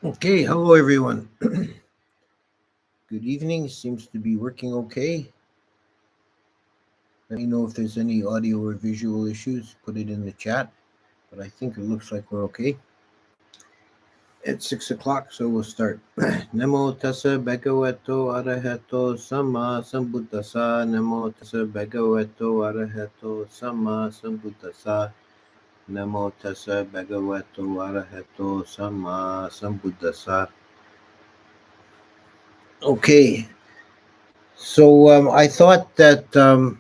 Okay, hello everyone. Good evening. Seems to be working okay. Let me know if there's any audio or visual issues. Put it in the chat. But I think it looks like we're okay. It's 6 o'clock, so we'll start. Namo tassa bhagavato arahato sama sambuddhasa. Namo tassa bhagavato arahato sama sambuddhasa. Namo tassa bhagavato arahato sama sambuddhasa. Okay, so I thought that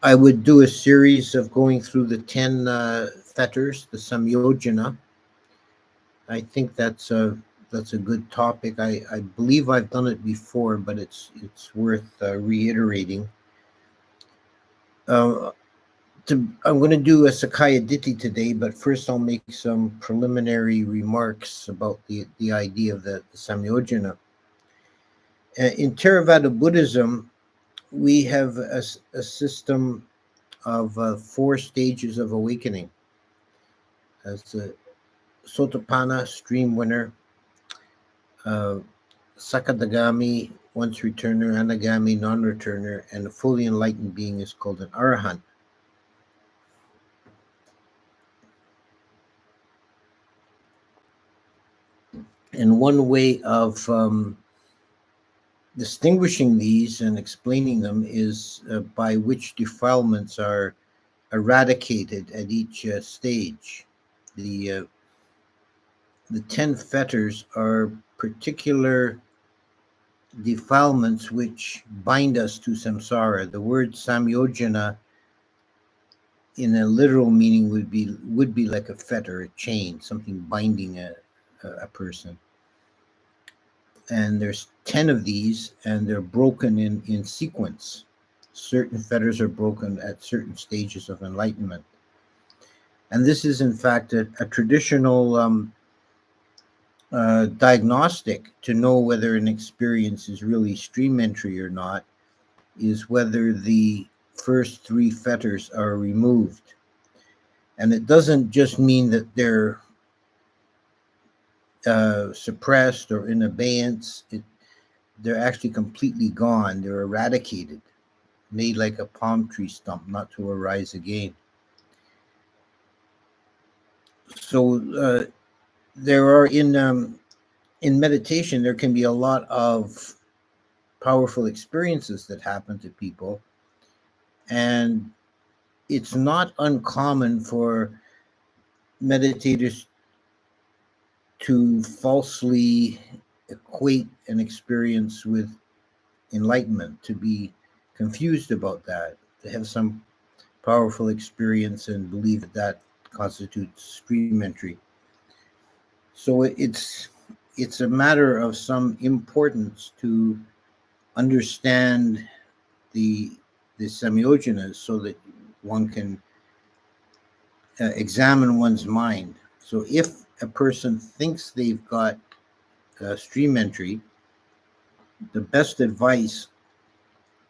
I would do a series of going through the 10 fetters, the Samyojana. I think that's a good topic. I believe I've done it before, but it's worth reiterating. Uh, I'm going to do a Sakaya Ditti today, but first I'll make some preliminary remarks about the idea of the Samyojana. In Theravada Buddhism, we have a system of 4 stages of awakening. As the Sotapanna, stream winner, uh, Sakadagami, once returner, Anagami, non-returner, and a fully enlightened being is called an Arahant. And one way of distinguishing these and explaining them is by which defilements are eradicated at each stage. The 10 fetters are particular defilements which bind us to samsara. The word samyojana in a literal meaning would be like a fetter, a chain, something binding a person. And there's 10 of these, and they're broken in sequence. Certain fetters are broken at certain stages of enlightenment. And this is, in fact, a traditional diagnostic to know whether an experience is really stream entry or not, is whether the first 3 fetters are removed. And it doesn't just mean that they're suppressed or in abeyance. They're actually completely gone. They're eradicated, made like a palm tree stump, not to arise again. So there are in meditation, there can be a lot of powerful experiences that happen to people, and it's not uncommon for meditators to falsely equate an experience with enlightenment, to be confused about that, to have some powerful experience and believe that constitutes stream entry. So it's a matter of some importance to understand the samyojanas so that one can examine one's mind. So if a person thinks they've got stream entry, the best advice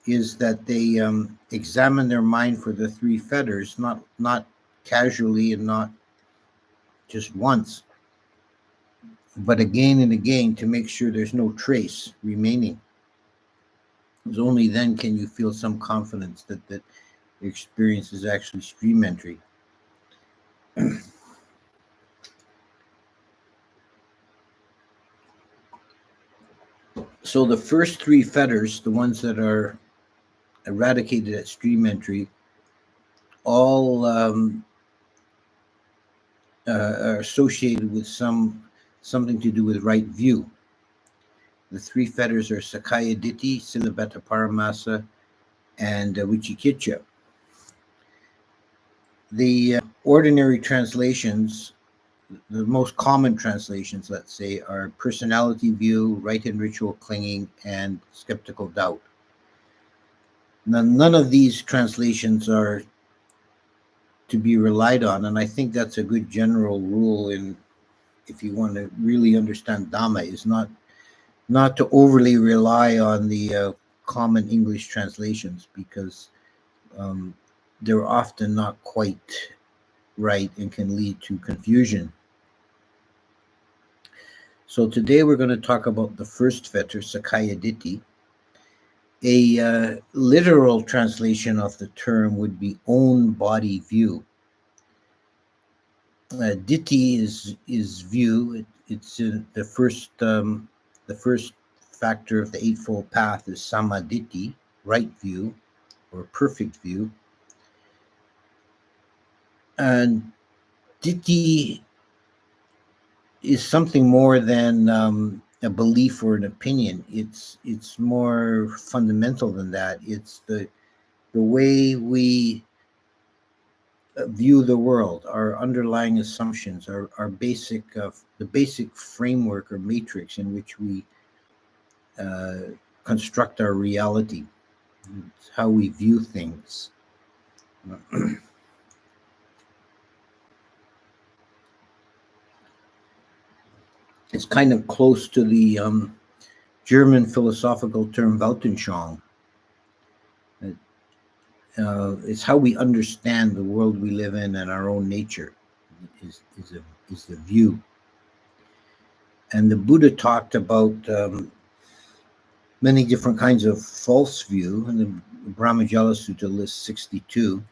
is that they examine their mind for the 3 fetters, not casually and not just once, but again and again, to make sure there's no trace remaining. Because only then can you feel some confidence that your experience is actually stream entry. So the first 3 fetters, the ones that are eradicated at stream entry, all are associated with something to do with right view. The 3 fetters are Sakaya Ditti, Silabhata Paramasa, and Vicikiccha. The ordinary translations, the most common translations, let's say, are personality view, right and ritual clinging, and skeptical doubt. Now, none of these translations are to be relied on, and I think that's a good general rule if you want to really understand Dhamma, is not to overly rely on the common English translations, because they're often not quite right and can lead to confusion. So today we're going to talk about the first fetter, Sakaya Ditti. A literal translation of the term would be own body view. Ditti is view. It's the first factor of the Eightfold Path is Samaditi, right view, or perfect view. And Ditti is something more than a belief or an opinion. It's more fundamental than that. It's the way we view the world, our underlying assumptions, our basic the basic framework or matrix in which we construct our reality. It's how we view things. It's kind of close to the German philosophical term Weltanschauung. It's how we understand the world we live in and our own nature is the view. And the Buddha talked about many different kinds of false view, and the Brahmajala Sutta lists 62.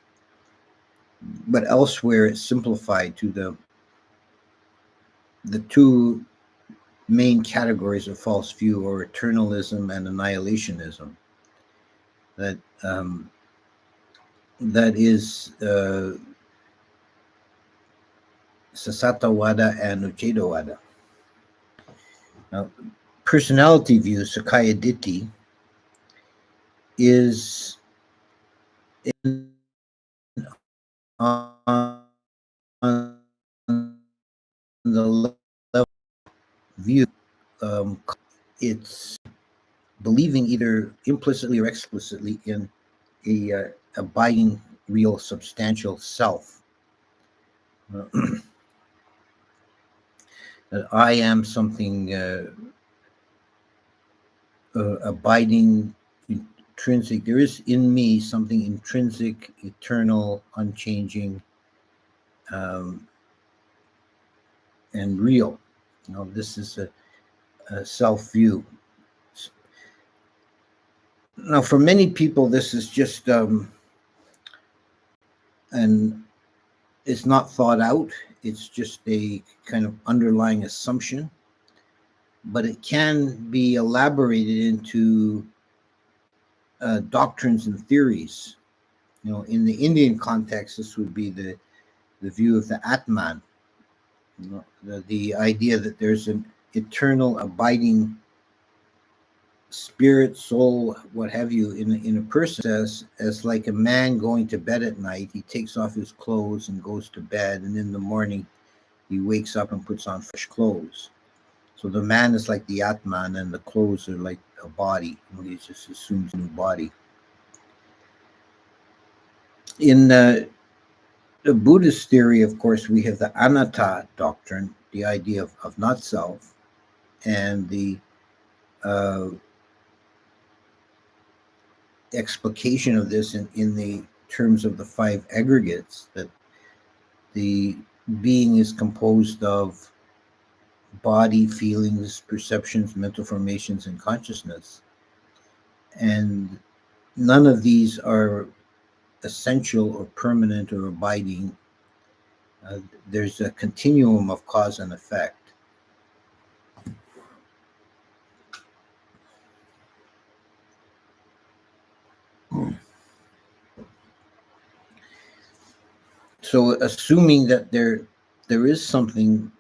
But elsewhere, it's simplified to the two main categories of false view, or eternalism and annihilationism. That is Sasatawada and Uchedawada. Now, personality view, Sakaya Ditti, is on the level view. It's believing either implicitly or explicitly in a abiding, real, substantial self. That I am something abiding, intrinsic. There is in me something intrinsic, eternal, unchanging, and real. This is a self view. Now, for many people, this is just and it's not thought out. It's just a kind of underlying assumption, but it can be elaborated into doctrines and theories. In the Indian context, this would be the view of the Atman, the idea that there's an eternal, abiding spirit, soul, what have you, in a person, as like a man going to bed at night. He takes off his clothes and goes to bed, and in the morning he wakes up and puts on fresh clothes. So the man is like the Atman, and the clothes are like a body. He just assumes a new body. In the Buddhist theory, of course, we have the Anatta doctrine, the idea of not self, and the explication of this in the terms of the five aggregates, that the being is composed of body, feelings, perceptions, mental formations, and consciousness. And none of these are essential or permanent or abiding. There's a continuum of cause and effect. So, assuming that there is something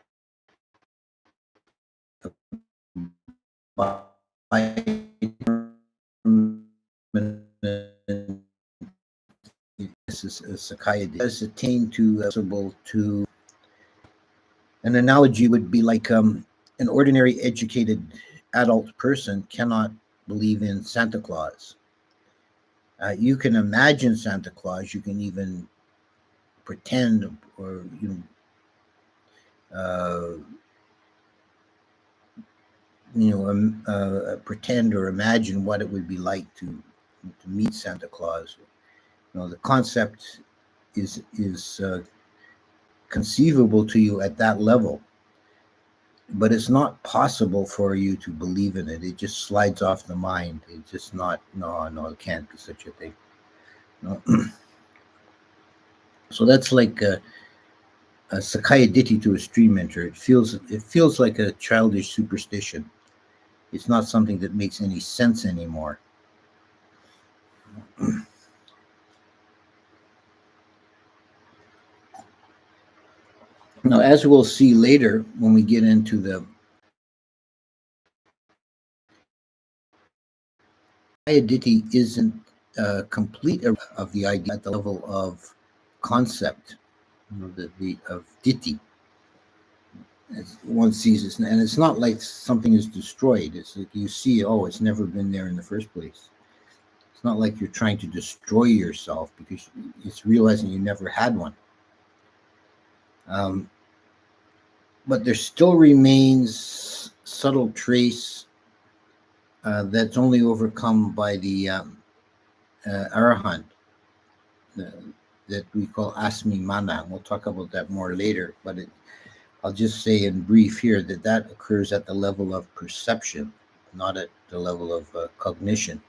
this is Sakaya has attained to an analogy would be like an ordinary educated adult person cannot believe in Santa Claus. You can imagine Santa Claus, you can even pretend or pretend or imagine what it would be like to meet Santa Claus. The concept is conceivable to you at that level. but it's not possible for you to believe in it. It just slides off the mind. It's just not, no, it can't be such a thing. No. So that's like a Sakaya Ditti to a stream enter. It feels like a childish superstition. It's not something that makes any sense anymore. Now, as we'll see later when we get into the Sakaya Ditti isn't complete of the idea at the level of concept, of Ditti. As one sees it, and it's not like something is destroyed. It's like you see, oh, it's never been there in the first place. It's not like you're trying to destroy yourself because it's realizing you never had one. But there still remains subtle trace that's only overcome by the arahant that we call asmi mana. We'll talk about that more later, but I'll just say in brief here that occurs at the level of perception, not at the level of cognition.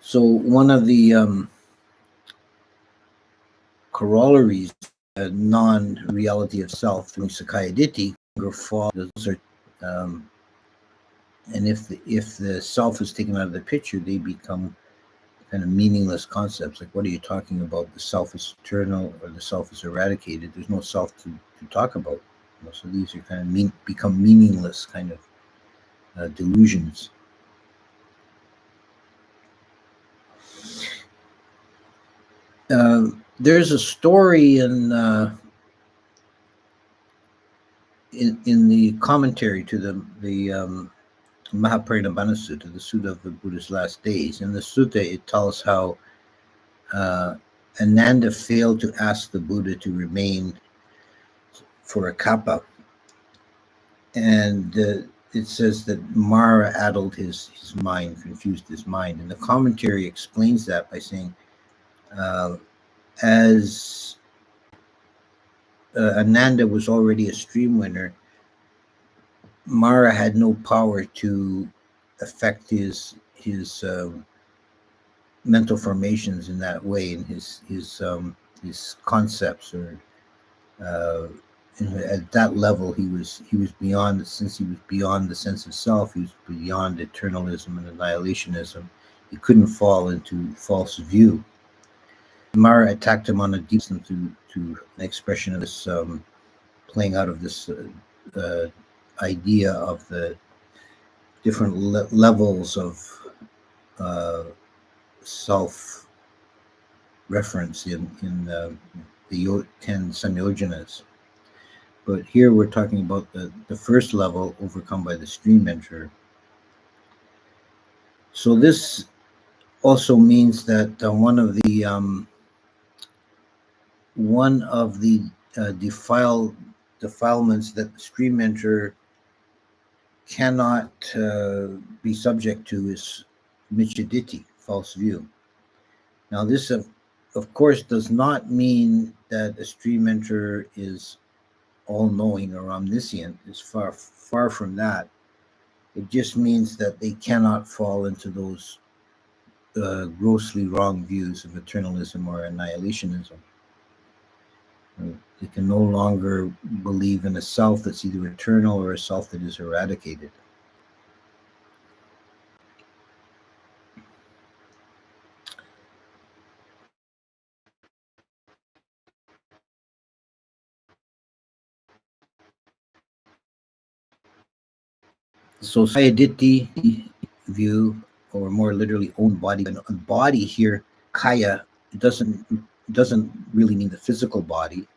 So one of the corollaries, non-reality of self through Sakaya Ditti, those are, and if the self is taken out of the picture, they become kind of meaningless concepts. Like, what are you talking about? The self is eternal, or the self is eradicated. There's no self to talk about. So these are kind of become meaningless kind of delusions. There's a story in the commentary to the Mahaparinibbana Sutta, the Sutta of the Buddha's last days. In the sutta, it tells how Ananda failed to ask the Buddha to remain for a kappa, and it says that Mara addled his mind, confused his mind, and the commentary explains that by saying, as Ananda was already a stream winner, Mara had no power to affect his mental formations in that way, and his concepts, or at that level he was beyond. Since he was beyond the sense of self, he was beyond eternalism and annihilationism. He couldn't fall into false view. Mara attacked him on a deep to an expression of this playing out of this idea of the different levels of self reference in the 10 samyojanas. But here we're talking about the first level overcome by the stream enterer. So this also means that one of the defilements that the stream enterer cannot be subject to is Michaditti, false view. Now, this of course does not mean that a stream enterer is all-knowing or omniscient. It's far from that. It just means that they cannot fall into those grossly wrong views of eternalism or annihilationism. They can no longer believe in a self that's either eternal or a self that is eradicated. So Sayaditi view, or more literally own body, and body here, kaya, it doesn't really mean the physical body.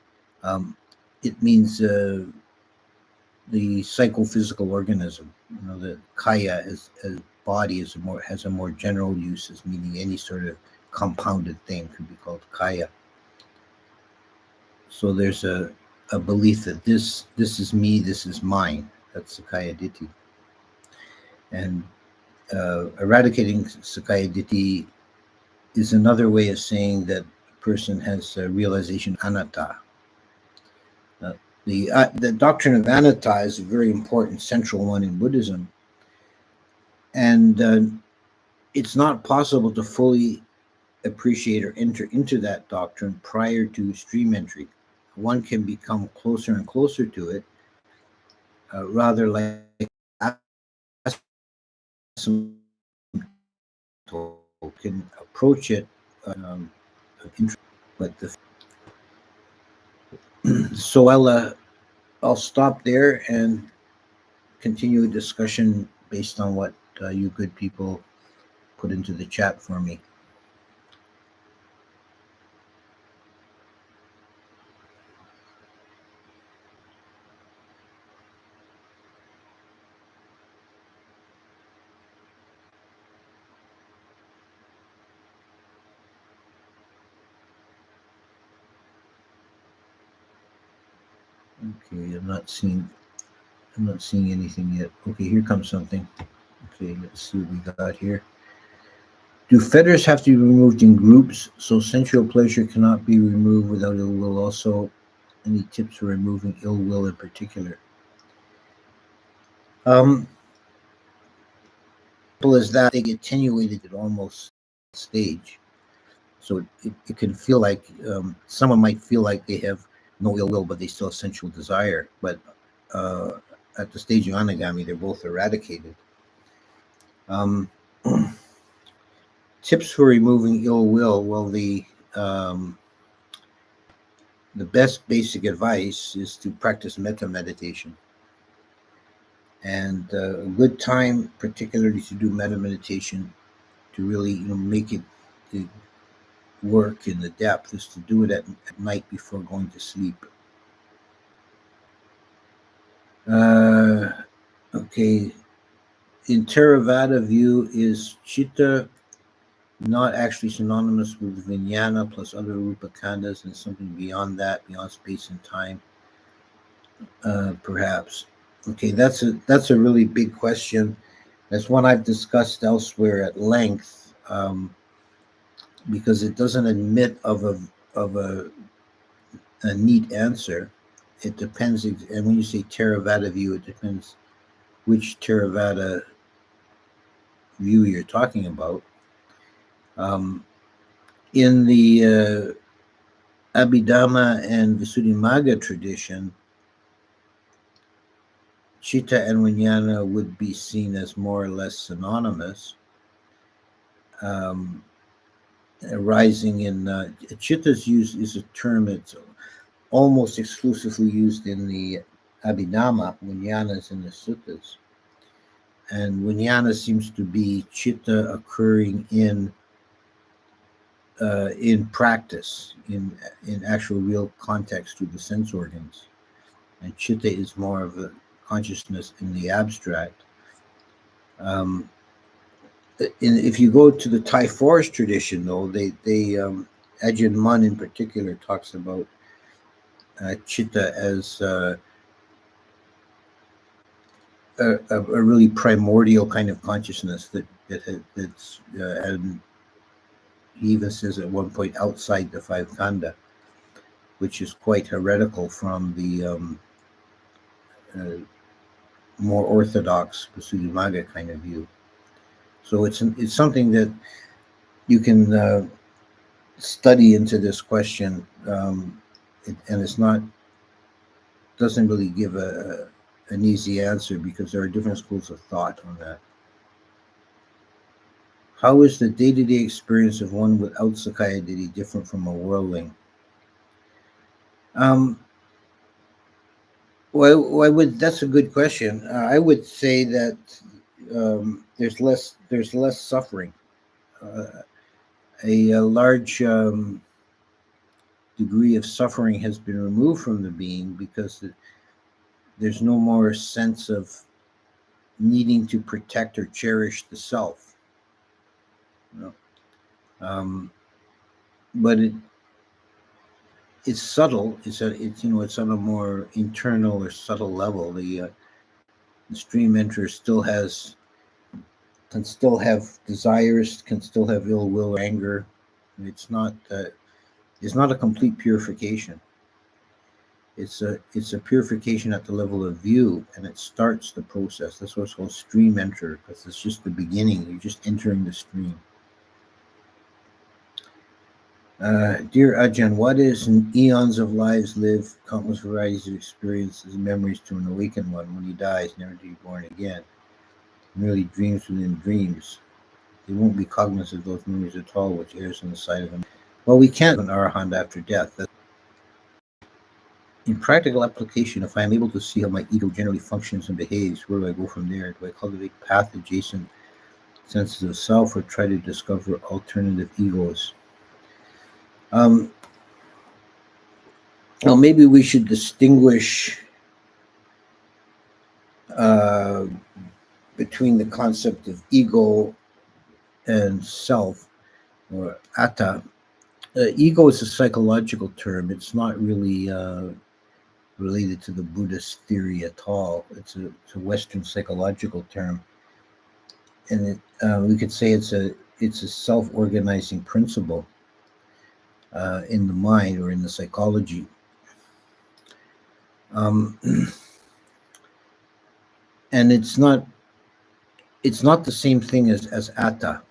It means the psychophysical organism. The kaya as body has a more general use, as meaning any sort of compounded thing could be called kaya. So there's a belief that this is me, this is mine. That's Sakaya Ditti. And eradicating Sakaya Ditti is another way of saying that a person has a realization of anatta. Uh, the doctrine of anatta is a very important central one in Buddhism, and it's not possible to fully appreciate or enter into that doctrine prior to stream entry. One can become closer and closer to it, rather like can approach it, but so I'll stop there and continue a discussion based on what you good people put into the chat for me. Okay, I'm not seeing anything yet. Okay, here comes something. Okay, let's see what we got here. Do fetters have to be removed in groups so sensual pleasure cannot be removed without ill will? Also, any tips for removing ill will in particular? As that they get attenuated at almost stage, so it can feel like someone might feel like they have no ill will, but they still have sensual desire. But at the stage of anagami, they're both eradicated. Tips for removing ill will. Well, the best basic advice is to practice metta meditation. And a good time, particularly to do metta meditation, to really make it work in the depth, is to do it at night before going to sleep. Okay. In Theravada view, is chitta not actually synonymous with vijnana plus other rupa khandhas and something beyond that, beyond space and time? Perhaps. Okay, that's a really big question. That's one I've discussed elsewhere at length, because it doesn't admit of a neat answer. It depends, and when you say Theravada view, it depends which Theravada view you're talking about. In the Abhidhamma and Visuddhimagga tradition, chitta and vijnana would be seen as more or less synonymous. Arising in chitta's use is a term that's almost exclusively used in the Abhidhamma. Vijnana is in the suttas, and vijnana seems to be chitta occurring in practice, in actual real context through the sense organs, and chitta is more of a consciousness in the abstract. If you go to the Thai forest tradition, though, they Ajahn Mun in particular talks about chitta as a really primordial kind of consciousness that's and he even says at one point outside the five khandha, which is quite heretical from the more orthodox Visuddhimagga kind of view. So it's something that you can study into this question, and it's not doesn't really give an easy answer because there are different schools of thought on that. How is the day-to-day experience of one without Sakaya Ditti different from a worldling? Well, that's a good question. I would say that there's less suffering. A large degree of suffering has been removed from the being because there's no more sense of needing to protect or cherish the self. But it's subtle. It's on a more internal or subtle level. The stream enter still has can still have desires, can still have ill will or anger. It's not it's not a complete purification. It's a purification at the level of view, and it starts the process. That's what's called stream enter, because it's just the beginning. You're just entering the stream. Dear Ajahn, what is eons of lives live, countless varieties of experiences and memories to an awakened one when he dies, never to be born again? Merely dreams within dreams. They won't be cognizant of those memories at all, which errs on the side of them. Well, we can't an arahant after death. In practical application, if I am able to see how my ego generally functions and behaves, where do I go from there? Do I cultivate path adjacent senses of self or try to discover alternative egos? Well, maybe we should distinguish between the concept of ego and self, or atta. Ego is a psychological term. It's not really related to the Buddhist theory at all. It's a Western psychological term, and we could say it's a self-organizing principle in the mind or in the psychology. And it's not the same thing as atta.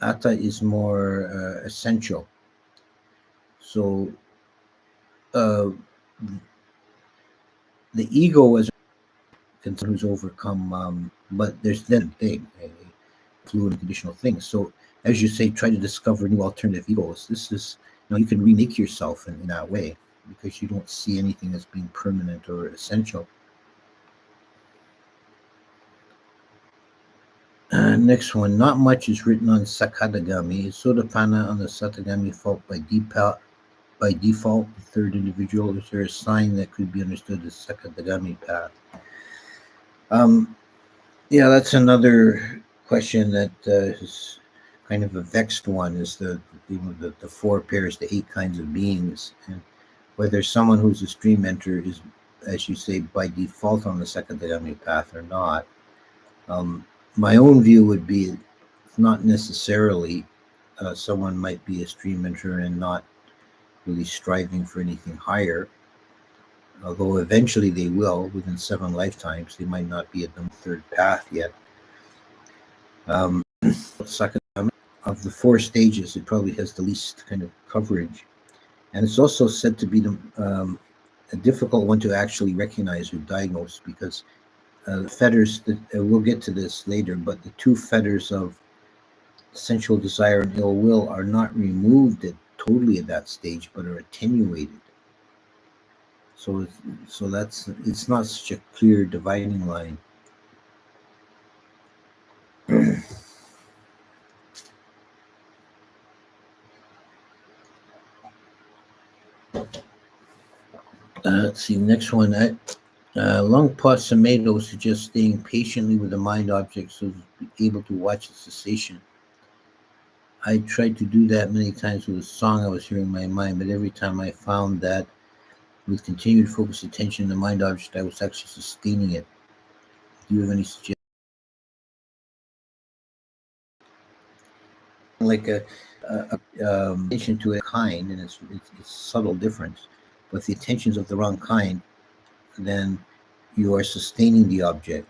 Atta is more essential. So the ego is who's overcome, but there's then thing, fluid and conditional things. So as you say, try to discover new alternative egos. This is, you can remake yourself in that way, because you don't see anything as being permanent or essential. Next one, not much is written on Sakadagami. Is Sotapanna on the Satagami fault by default, the third individual? Is there a sign that could be understood as Sakadagami path? Yeah, that's another question that is kind of a vexed one, is the four pairs, the 8 kinds of beings, and whether someone who's a stream enter is, as you say, by default on the Sakadagami path or not. My own view would be not necessarily. Someone might be a stream enter and not really striving for anything higher, although eventually they will. Within 7 lifetimes, they might not be at the third path yet. Sakadagami, of the 4 stages, it probably has the least kind of coverage, and it's also said to be a difficult one to actually recognize or diagnose, because the fetters, we'll get to this later, but the 2 fetters of sensual desire and ill will are not removed totally at that stage, but are attenuated. So it's not such a clear dividing line. Let's see, next one. Lungpa Samedo suggests staying patiently with the mind object so to be able to watch its cessation. I tried to do that many times with a song I was hearing in my mind, but every time I found that with continued focused attention in the mind object, I was actually sustaining it. Do you have any suggestions? Like a attention to a kind, and it's subtle difference, but the attention's of the wrong kind, then you are sustaining the object.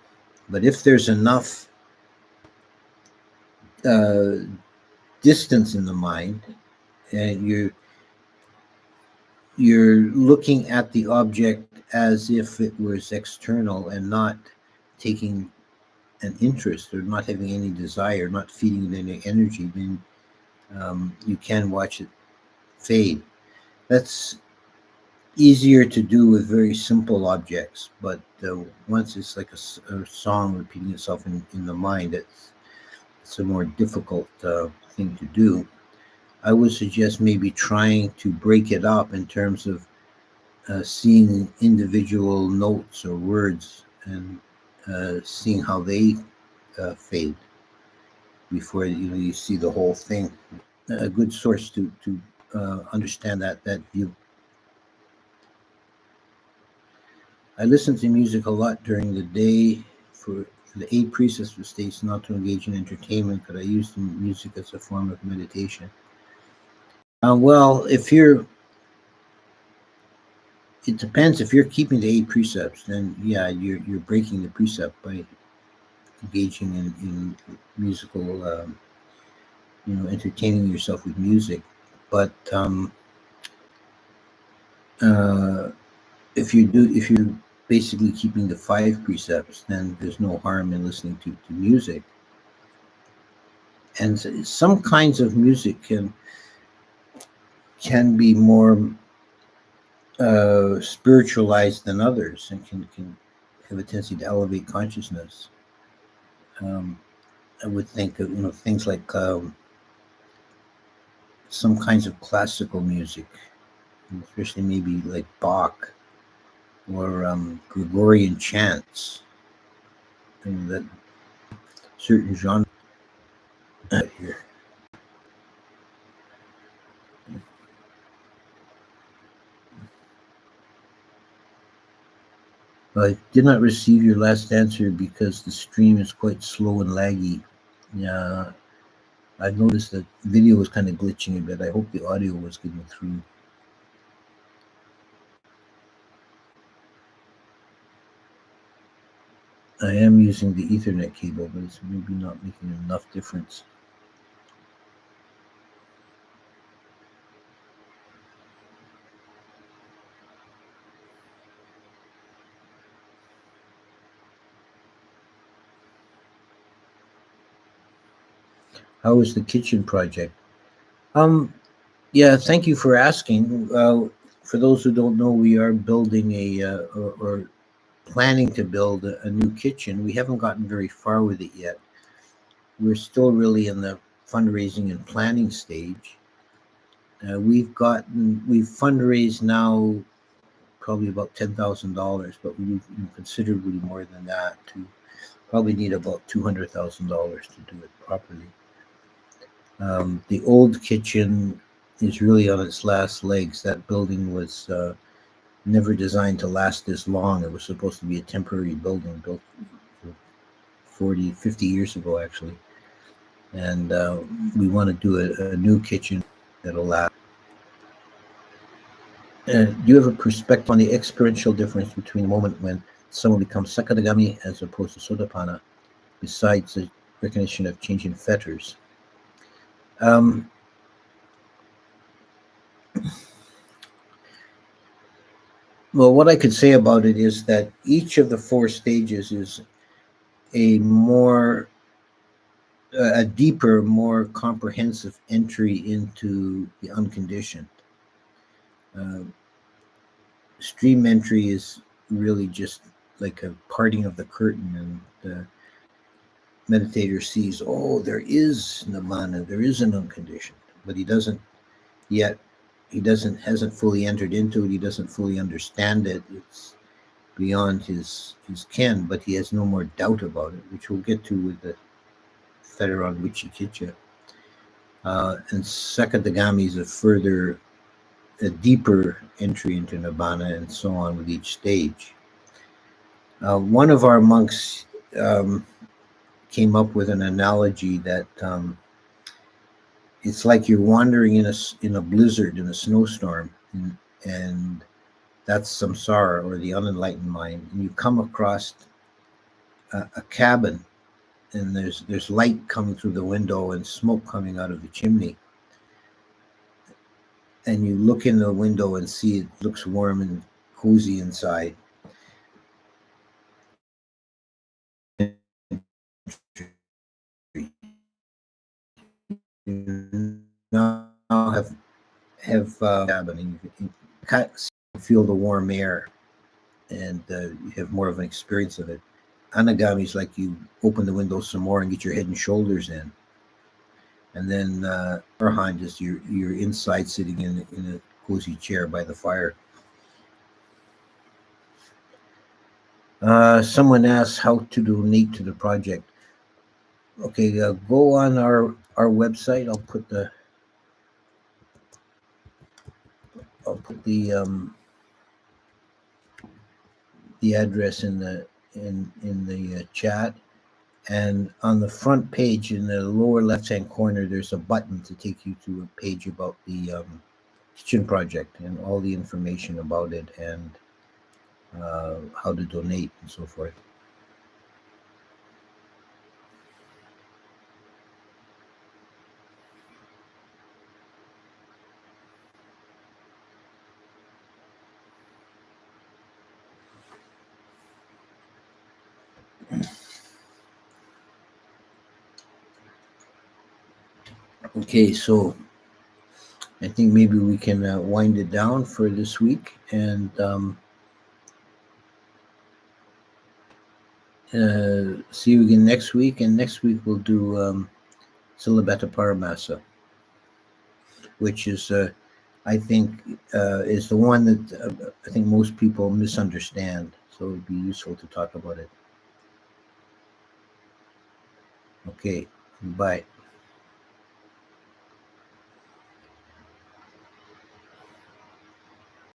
But if there's enough distance in the mind, and you're looking at the object as if it was external and not taking an interest or not having any desire, not feeding it any energy, then you can watch it fade. That's easier to do with very simple objects, but once it's like a song repeating itself in the mind, it's a more difficult thing to do. I would suggest maybe trying to break it up in terms of seeing individual notes or words and seeing how they fade before you see the whole thing. A good source to understand that view. I listen to music a lot during the day for The 8 precepts states not to engage in entertainment, but I use the music as a form of meditation. Well, it depends. If you're keeping the 8 precepts, then yeah, you're breaking the precept by engaging in musical, entertaining yourself with music. But if you're basically keeping the 5 precepts, then there's no harm in listening to music. And some kinds of music can be more spiritualized than others, and can have a tendency to elevate consciousness. I would think of things like some kinds of classical music, especially maybe like Bach or Gregorian chants, and that certain genre here. I did not receive your last answer because the stream is quite slow and laggy. Yeah, I've noticed that video was kind of glitching a bit. I hope the audio was getting through. I am using the Ethernet cable, but it's maybe not making enough difference. How is the kitchen project? Yeah, thank you for asking. For those who don't know, we are building or planning to build a new kitchen. We haven't gotten very far with it yet. We're still really in the fundraising and planning stage. We've fundraised now probably about $10,000, but we need considerably more than that to probably need about $200,000 to do it properly. The old kitchen is really on its last legs. That building was never designed to last this long. It was supposed to be a temporary building built 40, 50 years ago, actually. And we want to do a new kitchen that'll last. Do you have a perspective on the experiential difference between the moment when someone becomes Sakadagami as opposed to Sotapanna, besides the recognition of changing fetters? Well, what I could say about it is that each of the 4 stages is a deeper, more comprehensive entry into the unconditioned. Stream entry is really just like a parting of the curtain, and the meditator sees, oh, there is Nibbana, there is an unconditioned, but he hasn't fully entered into it. He doesn't fully understand it. It's beyond his ken, but he has no more doubt about it, which we'll get to with the fetter on Wicikitcha. And Sakadagami is a deeper entry into Nibbana, and so on with each stage. One of our monks came up with an analogy that it's like you're wandering in a blizzard, in a snowstorm, and that's samsara, or the unenlightened mind, and you come across a cabin, and there's light coming through the window and smoke coming out of the chimney, and you look in the window and see it looks warm and cozy inside. You now have cabin, and you feel the warm air, and you have more of an experience of it. Anagami is like you open the window some more and get your head and shoulders in. And then Arahant is you're inside, sitting in a cozy chair by the fire. Someone asks how to donate to the project. Okay, go on our website. I'll put the address in the chat. And on the front page in the lower left-hand corner, there's a button to take you to a page about the kitchen project and all the information about it and how to donate and so forth. Okay, so I think maybe we can wind it down for this week and see you again next week. And next week we'll do Silabeta Paramasa, which is, I think, is the one that I think most people misunderstand. So it'd be useful to talk about it. Okay, bye.